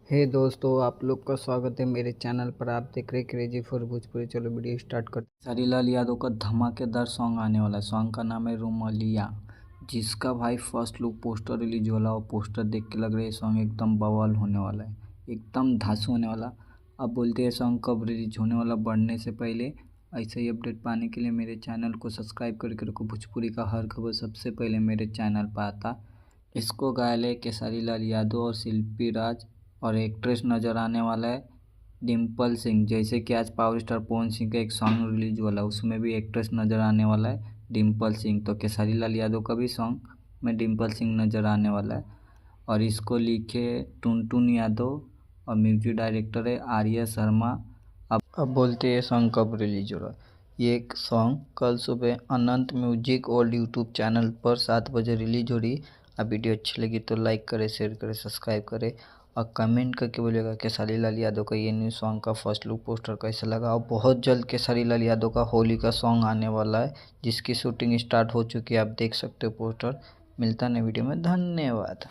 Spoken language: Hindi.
हे दोस्तों, आप लोग का स्वागत है मेरे चैनल पर। आप देख रहे क्रेजी फॉर भोजपुरी। चलो वीडियो स्टार्ट करते हैं। सारीलाल यादव का धमाकेदार सॉन्ग आने वाला है। सॉन्ग का नाम है रूमालिया, जिसका भाई फर्स्ट लुक पोस्टर रिलीज वाला और पोस्टर देख के लग रहा है सॉन्ग एकदम बवाल होने वाला है, एकदम धांसू होने वाला। अब बोलते हैं सॉन्ग कब रिलीज होने वाला बढ़ने से पहले ऐसे ही अपडेट पाने के लिए मेरे चैनल को सब्सक्राइब करके रखो। भोजपुरी का हर खबर सबसे पहले मेरे चैनल पर आता। इसको गायले केसारीलाल यादव और शिल्पी राज, और एक्ट्रेस नज़र आने वाला है डिम्पल सिंह। जैसे कि आज पावर स्टार पवन सिंह का एक सॉन्ग रिलीज वाला है, उसमें भी एक्ट्रेस नज़र आने वाला है डिम्पल सिंह। तो केसारीलाल यादव का भी सॉन्ग में डिम्पल सिंह नज़र आने वाला है। और इसको लिखे टुनटुन यादव और म्यूजिक डायरेक्टर है आर्या शर्मा। अब बोलते हैं सॉन्ग कब रिलीज हो रहा है। ये एक सॉन्ग कल सुबह अनंत म्यूजिक और यूट्यूब चैनल पर 7 बजे रिलीज हो रही। अब वीडियो अच्छी लगी तो लाइक करें, शेयर करें, सब्सक्राइब करें और कमेंट करके बोलिएगा केसारीलाल यादव का ये न्यू सॉन्ग का फर्स्ट लुक पोस्टर कैसा लगा। और बहुत जल्द केसारीलाल यादव का होली का सॉन्ग आने वाला है, जिसकी शूटिंग स्टार्ट हो चुकी है। आप देख सकते हो पोस्टर। मिलता है नई वीडियो में। धन्यवाद।